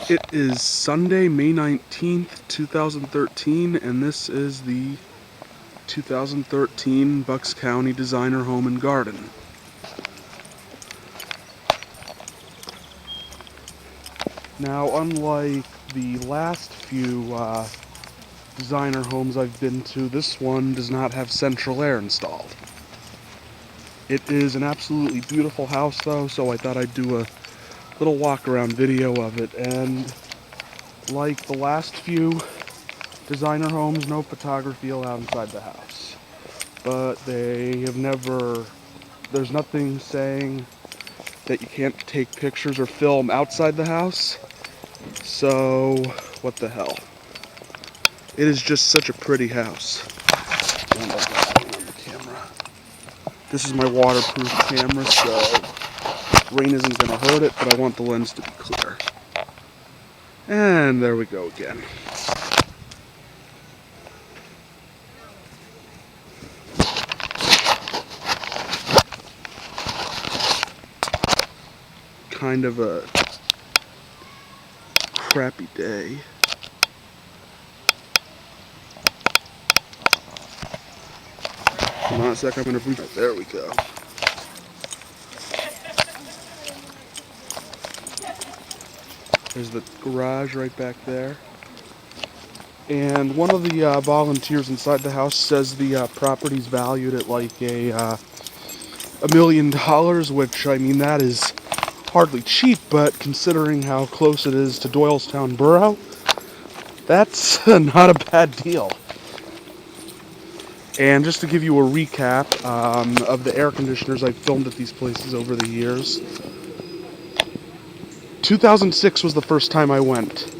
It is Sunday, May 19th, 2013, and this is the 2013 Bucks County Designer Home and Garden. Now, unlike the last few designer homes I've been to, this one does not have central air installed. It is an absolutely beautiful house though, so I thought I'd do a little walk around video of it. And like the last few designer homes, no photography allowed inside the house. But they have never, there's nothing saying that you can't take pictures or film outside the house. So, what the hell. It is just such a pretty house. And I'll grab it on the camera. This is my waterproof camera, so rain isn't going to hurt it, but I want the lens to be clear. And there we go again. Kind of a crappy day. Come on a sec, I'm gonna breathe. There we go. There's the garage right back there. And one of the volunteers inside the house says the property's valued at like $1 million, which, I mean, that is hardly cheap, but considering how close it is to Doylestown Borough, that's not a bad deal. And just to give you a recap of the air conditioners I've filmed at these places over the years, 2006 was the first time I went,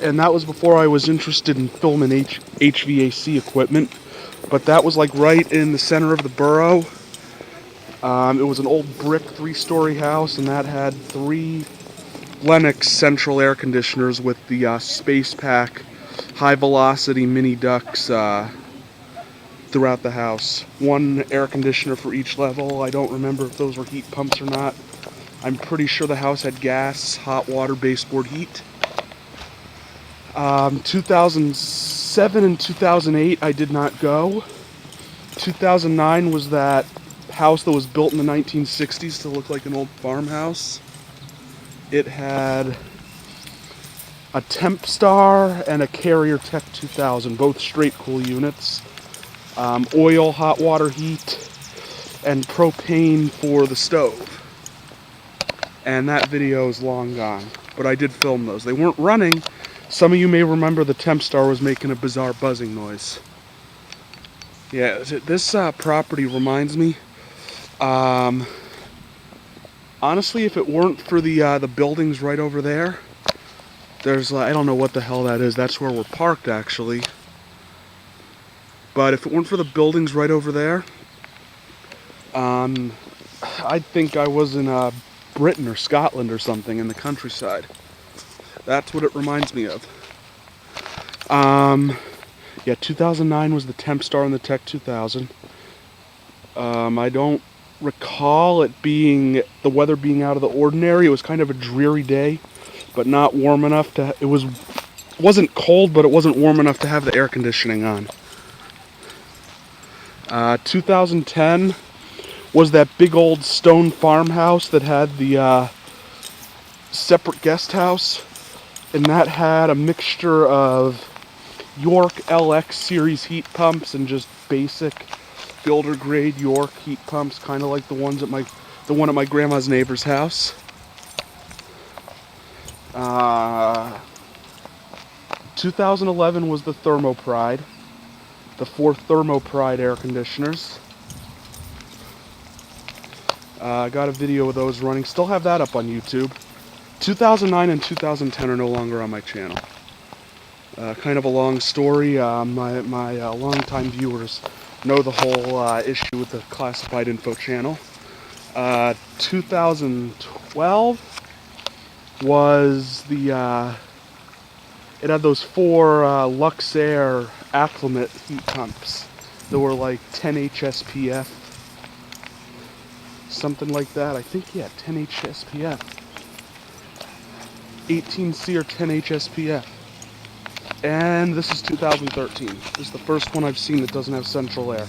and that was before I was interested in filming HVAC equipment, but that was like right in the center of the borough. It was an old brick 3-story house, and that had 3 Lennox central air conditioners with the Space Pack high velocity mini ducts throughout the house. 1 air conditioner for each level. I don't remember if those were heat pumps or not. I'm pretty sure the house had gas, hot water, baseboard heat. 2007 and 2008 I did not go. 2009 was that house that was built in the 1960s to look like an old farmhouse. It had a Tempstar and a Carrier Tech 2000, both straight cool units. Oil, hot water heat, and propane for the stove. And that video is long gone, but I did film those. They weren't running. Some of you may remember the Tempstar was making a bizarre buzzing noise. Yeah, this property reminds me, honestly, if it weren't for the buildings right over there, there's, I don't know what the hell that is. That's where we're parked, actually. But if it weren't for the buildings right over there, I'd think I was in Britain or Scotland or something in the countryside. That's what it reminds me of. Yeah, 2009 was the Tempstar and the Tech 2000. I don't recall it being, the weather being out of the ordinary. It was kind of a dreary day, but not warm enough to, it wasn't cold, but it wasn't warm enough to have the air conditioning on. 2010 was that big old stone farmhouse that had the separate guest house, and that had a mixture of York LX series heat pumps and just basic builder grade York heat pumps, kind of like the one at my grandma's neighbor's house. 2011 was the Thermopride, the 4 Thermopride air conditioners. I got a video of those running. Still have that up on YouTube. 2009 and 2010 are no longer on my channel. Kind of a long story. My longtime viewers know the whole issue with the classified info channel. 2012 was the it had those 4 Luxair Acclimate heat pumps that were like 10 HSPF, something like that. I think, yeah, 10 HSPF. 18C or 10H SPF. And this is 2013. This is the first one I've seen that doesn't have central air.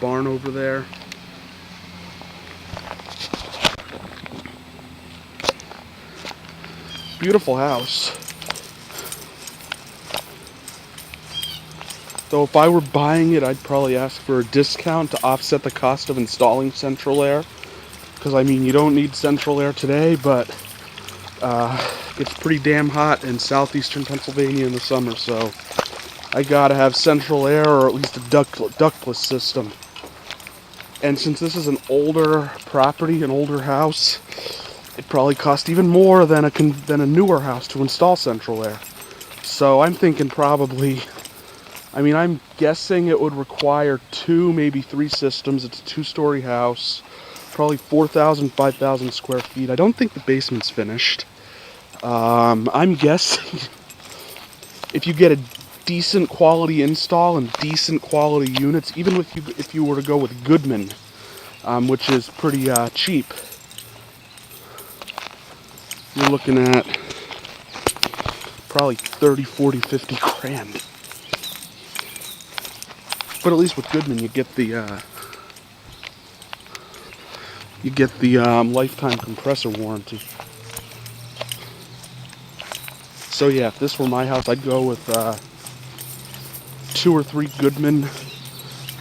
Barn over there. Beautiful house. Though if I were buying it, I'd probably ask for a discount to offset the cost of installing central air. Because, I mean, you don't need central air today, but it's pretty damn hot in southeastern Pennsylvania in the summer, so I gotta have central air or at least a ductless system. And since this is an older property, an older house, it probably cost even more than a newer house to install central air. So I'm thinking probably, I mean, I'm guessing it would require 2, maybe 3 systems. It's a 2-story house, probably 4,000, 5,000 square feet. I don't think the basement's finished. I'm guessing if you get a decent quality install and decent quality units, even if you were to go with Goodman, which is pretty cheap, you're looking at probably 30, 40, 50 grand. But at least with Goodman, you get the lifetime compressor warranty. So yeah, if this were my house, I'd go with 2 or 3 Goodman.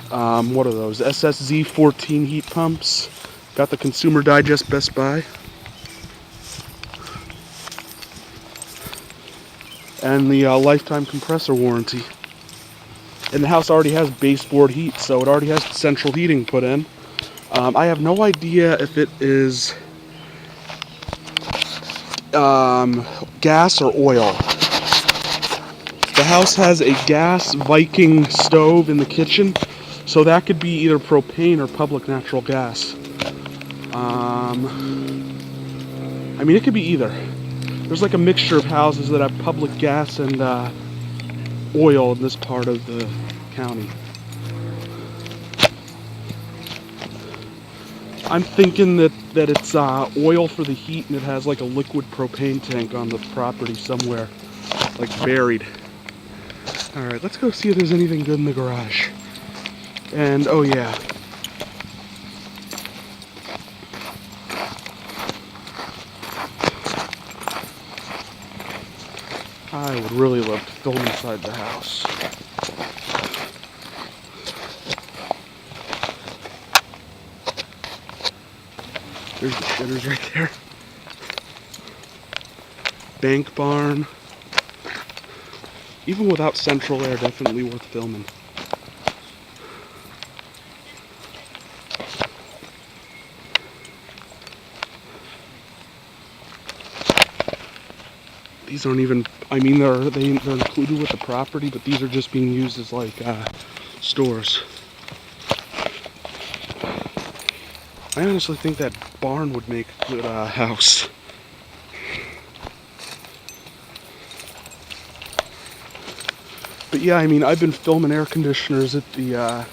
What are those? SSZ 14 heat pumps. Got the Consumer Digest Best Buy. And the lifetime compressor warranty. And the house already has baseboard heat, so it already has central heating put in. I have no idea if it is gas or oil. The house has a gas Viking stove in the kitchen, so that could be either propane or public natural gas. I mean, it could be either. There's like a mixture of houses that have public gas and oil in this part of the county. I'm thinking that it's oil for the heat, and it has like a liquid propane tank on the property somewhere, like buried. Alright, let's go see if there's anything good in the garage. And, oh yeah. I would really love to film inside the house. There's the shitters right there. Bank barn. Even without central air, definitely worth filming. These aren't even, I mean, they're included with the property, but these are just being used as like stores. I honestly think that barn would make a good house. But yeah, I mean, I've been filming air conditioners at the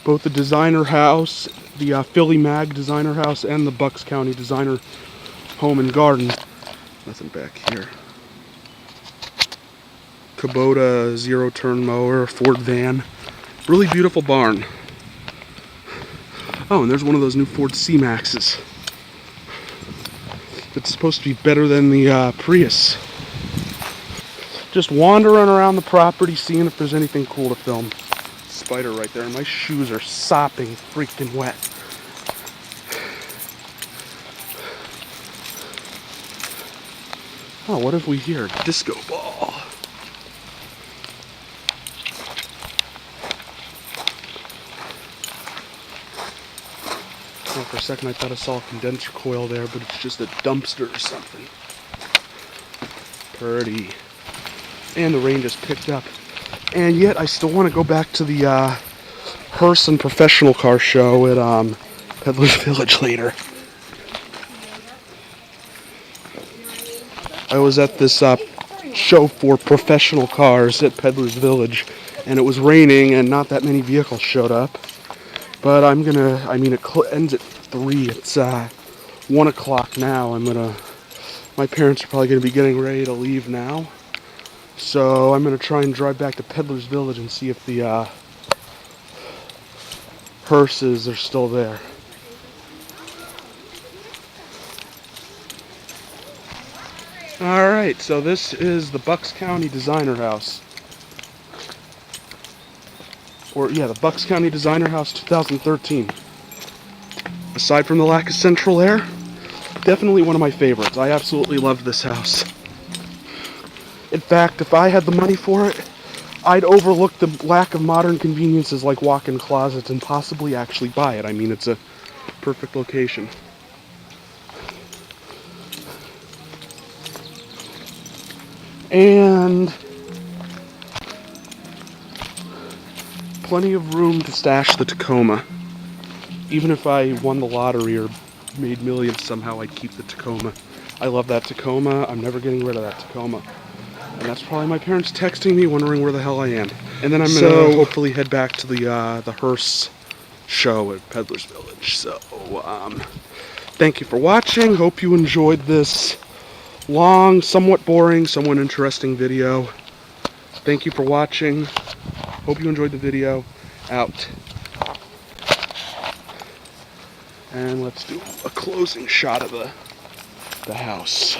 both the designer house, the Philly Mag designer house, and the Bucks County designer home and garden. Nothing back here. Kubota zero-turn mower, Ford van. Really beautiful barn. Oh, and there's one of those new Ford C-Maxes. It's supposed to be better than the Prius. Just wandering around the property, seeing if there's anything cool to film. Spider right there. My shoes are sopping freaking wet. Oh, what have we here? Disco ball. Oh, for a second I thought I saw a condenser coil there, but it's just a dumpster or something. Pretty. And the rain just picked up. And yet I still want to go back to the Hearst Professional Car Show at Peddler's Village later. I was at this show for professional cars at Peddler's Village, and it was raining and not that many vehicles showed up. But it ends at 3. It's 1 o'clock now. My parents are probably gonna be getting ready to leave now. So I'm gonna try and drive back to Peddler's Village and see if the hearses are still there. Alright, so this is the Bucks County Designer House. The Bucks County Designer House 2013. Aside from the lack of central air, definitely one of my favorites. I absolutely love this house. In fact, if I had the money for it, I'd overlook the lack of modern conveniences like walk-in closets and possibly actually buy it. I mean, it's a perfect location. And plenty of room to stash the Tacoma. Even if I won the lottery or made millions somehow, I'd keep the Tacoma. I love that Tacoma. I'm never getting rid of that Tacoma. And that's probably my parents texting me, wondering where the hell I am. And then I'm gonna hopefully head back to the hearse show at Peddler's Village. So, thank you for watching. Hope you enjoyed this long, somewhat boring, somewhat interesting video. Thank you for watching. Hope you enjoyed the video. Out. And let's do a closing shot of the house.